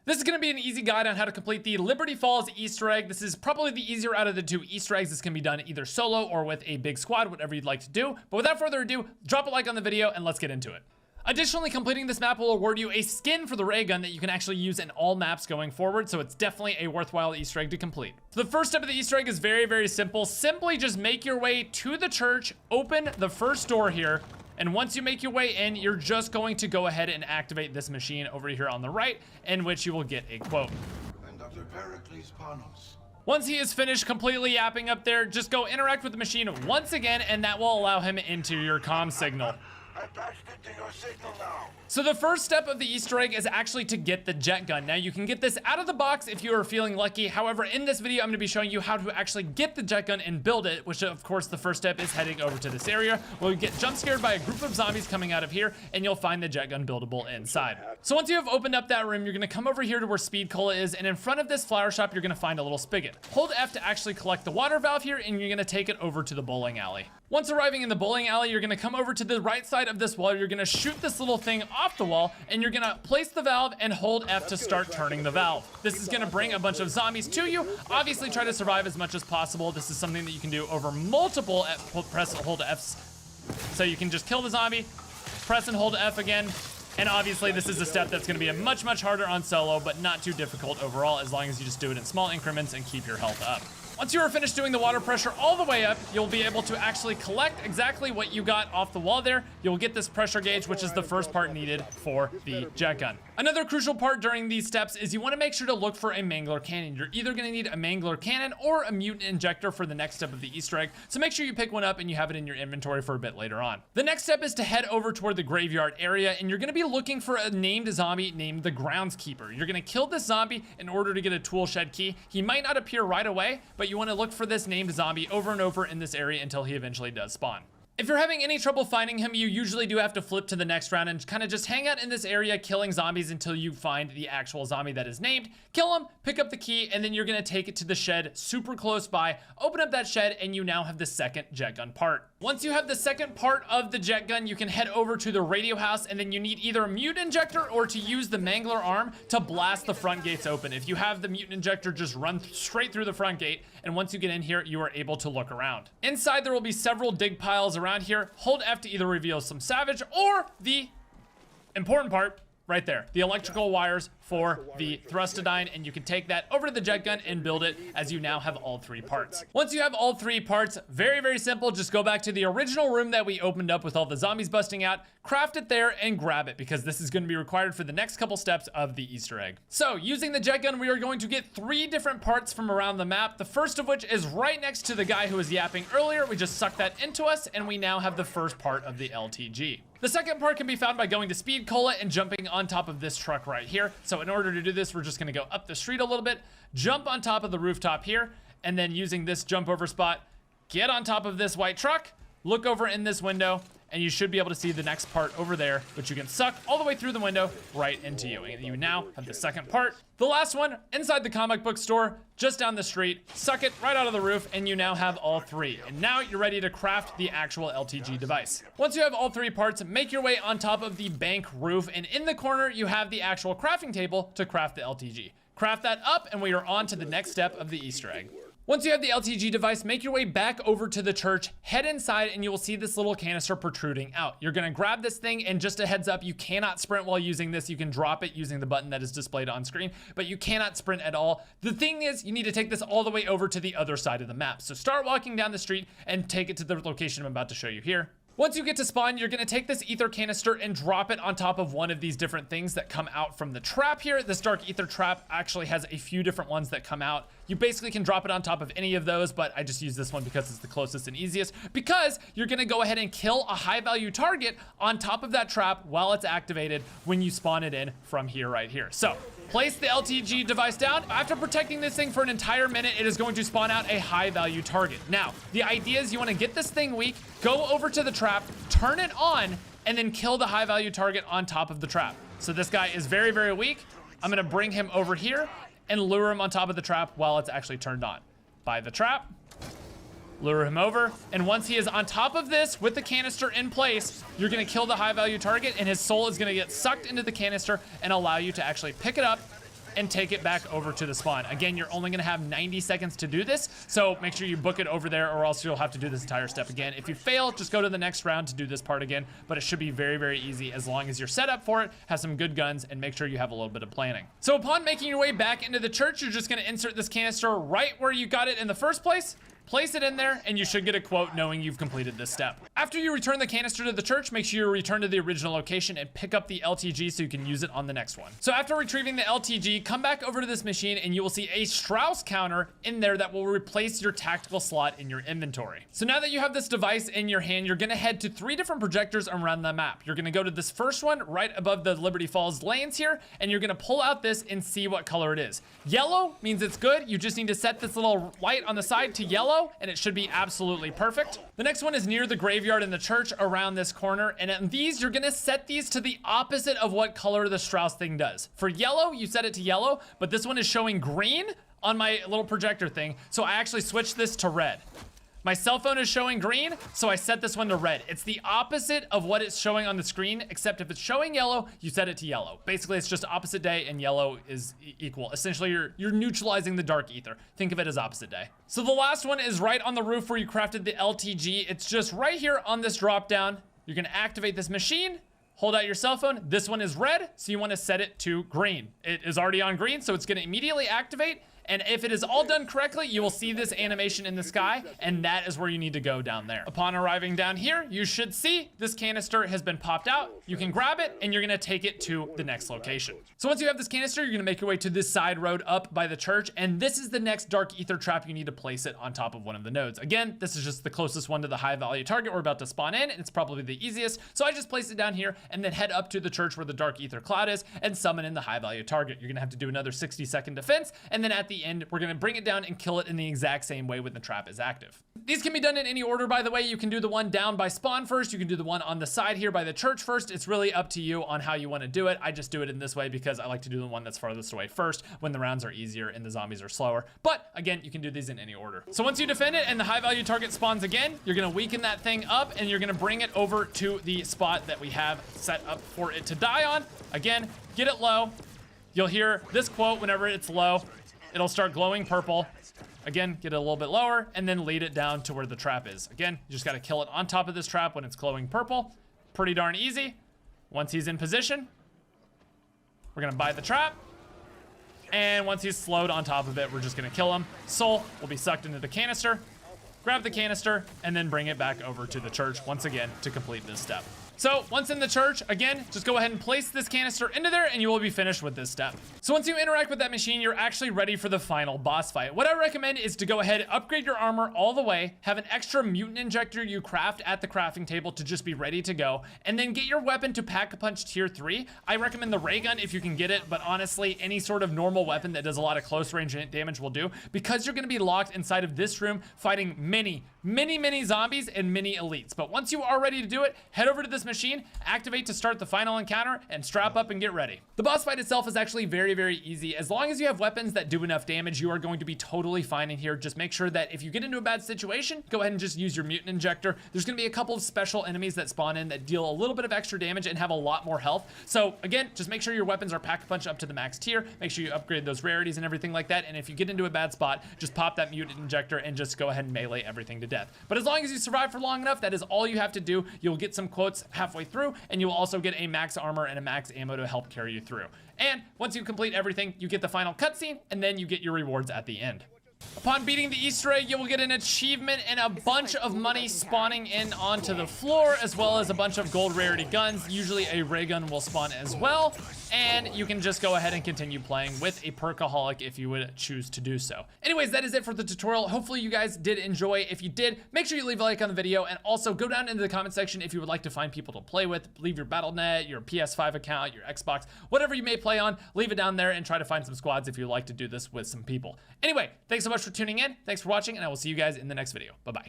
This is going to be an easy guide on how to complete the Liberty Falls Easter egg. This is probably the easier out of the 2 Easter eggs. This can be done either solo or with a big squad, whatever you'd like to do. But without further ado, drop a like on the video and let's get into it. Additionally, completing this map will award you a skin for the ray gun that you can actually use in all maps going forward, so it's definitely a worthwhile Easter egg to complete. So the first step of the Easter egg is very, very simple. Simply just make your way to the church, open the first door here, and once you make your way in, you're just going to go ahead and activate this machine over here on the right, in which you will get a quote. And Dr. Pericles Panos. Once he is finished completely yapping up there, just go interact with the machine once again, and that will allow him into your comm signal. I patched into your signal now. So the first step of the Easter egg is actually to get the Jetgun. Now you can get this out of the box if you are feeling lucky. However, in this video, I'm gonna be showing you how to actually get the Jetgun and build it, which of course the first step is heading over to this area where you get jump scared by a group of zombies coming out of here, and you'll find the Jetgun buildable inside. So once you have opened up that room, you're gonna come over here to where Speed Cola is, and in front of this flower shop, you're gonna find a little spigot. Hold F to actually collect the water valve here, and you're gonna take it over to the bowling alley. Once arriving in the bowling alley, you're gonna come over to the right side of this wall. You're gonna shoot this little thing off the wall, and you're gonna place the valve and hold F to start turning the valve. This is gonna bring a bunch of zombies to you. Obviously, try to survive as much as possible. This is something that you can do over multiple press and hold Fs. So you can just kill the zombie, press and hold F again. And obviously, this is a step that's gonna be much harder on solo, but not too difficult overall, as long as you just do it in small increments and keep your health up. Once you are finished doing the water pressure all the way up, you'll be able to actually collect exactly what you got off the wall there. You'll get this pressure gauge, which is the first part needed for the Jetgun. Another crucial part during these steps is you want to make sure to look for a Mangler cannon. You're either going to need a Mangler cannon or a mutant injector for the next step of the Easter egg, so make sure you pick one up and you have it in your inventory for a bit later on. The next step is to head over toward the graveyard area, and you're going to be looking for a named zombie named the Groundskeeper. You're going to kill this zombie in order to get a tool shed key. He might not appear right away, but you want to look for this named zombie over and over in this area until he eventually does spawn. If you're having any trouble finding him, you usually do have to flip to the next round and kind of just hang out in this area killing zombies until you find the actual zombie that is named. Kill him, pick up the key, and then you're gonna take it to the shed super close by, open up that shed, and you now have the second Jetgun part. Once you have the second part of the Jetgun, you can head over to the radio house, and then you need either a mutant injector or to use the Mangler arm to blast the front gates open. If you have the mutant injector, just run straight through the front gate, and once you get in here, you are able to look around. Inside, there will be several dig piles around here. Hold F to either reveal some savage or the important part right there, the electrical wires for the Thrustodine, and you can take that over to the Jetgun and build it, as you now have all 3 parts. Once you have all 3 parts, very simple, just go back to the original room that we opened up with all the zombies busting out, craft it there and grab it, because this is going to be required for the next couple steps of the Easter egg. So using the Jetgun, we are going to get 3 different parts from around the map, the first of which is right next to the guy who was yapping earlier. We just sucked that into us, and we now have the first part of the LTG. The second part can be found by going to Speed Cola and jumping on top of this truck right here. So in order to do this, we're just gonna go up the street a little bit, jump on top of the rooftop here, and then using this jump over spot, get on top of this white truck, look over in this window, and you should be able to see the next part over there, which you can suck all the way through the window right into you. And you now have the second part. The last one, inside the comic book store, just down the street, suck it right out of the roof, and you now have all 3. And now you're ready to craft the actual LTG device. Once you have all 3 parts, make your way on top of the bank roof, and in the corner, you have the actual crafting table to craft the LTG. Craft that up, and we are on to the next step of the Easter egg. Once you have the LTG device, make your way back over to the church, head inside, and you will see this little canister protruding out. You're gonna grab this thing, and just a heads up, you cannot sprint while using this. You can drop it using the button that is displayed on screen, but you cannot sprint at all. The thing is, you need to take this all the way over to the other side of the map. So start walking down the street and take it to the location I'm about to show you here. Once you get to spawn, you're gonna take this ether canister and drop it on top of one of these different things that come out from the trap here. This dark ether trap actually has a few different ones that come out. You basically can drop it on top of any of those, but I just use this one because it's the closest and easiest, because you're gonna go ahead and kill a high value target on top of that trap while it's activated when you spawn it in from here right here. So place the LTG device down. After protecting this thing for an entire minute, it is going to spawn out a high value target. Now, the idea is you wanna get this thing weak, go over to the trap, turn it on, and then kill the high value target on top of the trap. So this guy is very weak. I'm gonna bring him over here and lure him on top of the trap while it's actually turned on. By the trap, lure him over, and once he is on top of this with the canister in place, you're gonna kill the high value target, and his soul is gonna get sucked into the canister and allow you to actually pick it up, and take it back over to the spawn. Again, you're only gonna have 90 seconds to do this, so make sure you book it over there or else you'll have to do this entire step again. If you fail, just go to the next round to do this part again, but it should be very, very easy as long as you're set up for it, have some good guns, and make sure you have a little bit of planning. So upon making your way back into the church, you're just gonna insert this canister right where you got it in the first place, place it in there, and you should get a quote knowing you've completed this step. After you return the canister to the church, make sure you return to the original location and pick up the LTG so you can use it on the next one. So after retrieving the LTG, come back over to this machine and you will see a Strauss counter in there that will replace your tactical slot in your inventory. So now that you have this device in your hand, you're gonna head to 3 different projectors around the map. You're gonna go to this first one right above the Liberty Falls lanes here, and you're gonna pull out this and see what color it is. Yellow means it's good. You just need to set this little light on the side to yellow, and it should be absolutely perfect. The next one is near the graveyard in the church around this corner, and in these, you're gonna set these to the opposite of what color the Strauss thing does. For yellow, you set it to yellow, but this one is showing green on my little projector thing, so I actually switched this to red. My cell phone is showing green, so I set this one to red. It's the opposite of what it's showing on the screen, except if it's showing yellow, you set it to yellow. Basically, it's just opposite day and yellow is equal. Essentially, you're neutralizing the dark ether. Think of it as opposite day. So the last one is right on the roof where you crafted the LTG. It's just right here on this drop down. You're gonna activate this machine, hold out your cell phone. This one is red, so you wanna set it to green. It is already on green, so it's gonna immediately activate. And if it is all done correctly, you will see this animation in the sky, and that is where you need to go down there. Upon arriving down here, you should see this canister has been popped out. You can grab it, and you're gonna take it to the next location. So once you have this canister, you're gonna make your way to this side road up by the church, and this is the next dark ether trap. You need to place it on top of one of the nodes. Again, this is just the closest one to the high value target we're about to spawn in, and it's probably the easiest. So I just placed it down here, and then head up to the church where the dark ether cloud is, and summon in the high value target. You're gonna have to do another 60-second defense, and then at the end, we're gonna bring it down and kill it in the exact same way when the trap is active. These can be done in any order, by the way. You can do the one down by spawn first. You can do the one on the side here by the church first. It's really up to you on how you want to do it. I just do it in this way because I like to do the one that's farthest away first when the rounds are easier and the zombies are slower. But again, you can do these in any order. So once you defend it and the high value target spawns again, you're gonna weaken that thing up and you're gonna bring it over to the spot that we have set up for it to die on. Again, get it low. You'll hear this quote whenever it's low. It'll start glowing purple. Again, get it a little bit lower and then lead it down to where the trap is. Again, you just gotta kill it on top of this trap when it's glowing purple. Pretty darn easy. Once he's in position, we're gonna buy the trap. And once he's slowed on top of it, we're just gonna kill him. Soul will be sucked into the canister. Grab the canister and then bring it back over to the church once again to complete this step. So once in the church, again, just go ahead and place this canister into there and you will be finished with this step. So once you interact with that machine, you're actually ready for the final boss fight. What I recommend is to go ahead, upgrade your armor all the way, have an extra mutant injector you craft at the crafting table to just be ready to go, and then get your weapon to Pack-a-Punch tier 3. I recommend the ray gun if you can get it, but honestly, any sort of normal weapon that does a lot of close range damage will do, because you're gonna be locked inside of this room fighting many zombies and many elites. But once you are ready to do it, head over to this machine, activate to start the final encounter, and strap up and get ready. The boss fight itself is actually very easy. As long as you have weapons that do enough damage, you are going to be totally fine in here. Just make sure that if you get into a bad situation, go ahead and just use your mutant injector. There's gonna be a couple of special enemies that spawn in that deal a little bit of extra damage and have a lot more health. So again, just make sure your weapons are Pack-a-Punch up to the max tier. Make sure you upgrade those rarities and everything like that. And if you get into a bad spot, just pop that mutant injector and just go ahead and melee everything to death. But as long as you survive for long enough, that is all you have to do. You'll get some quotes halfway through, and you'll also get a max armor and a max ammo to help carry you through. And once you complete everything, you get the final cutscene, and then you get your rewards at the end. Upon beating the Easter egg, you will get an achievement and a bunch of money spawning in onto the floor, as well as a bunch of gold rarity guns. Usually a ray gun will spawn as well, and you can just go ahead and continue playing with a perkaholic if you would choose to do so. Anyways, that is it for the tutorial. Hopefully you guys did enjoy. If you did, make sure you leave a like on the video, and also go down into the comment section if you would like to find people to play with. Leave your Battle.net, your PS5 account, your Xbox, whatever you may play on, leave it down there and try to find some squads if you'd like to do this with some people. Anyway, thanks so much for tuning in. Thanks for watching, and I will see you guys in the next video. Bye-bye.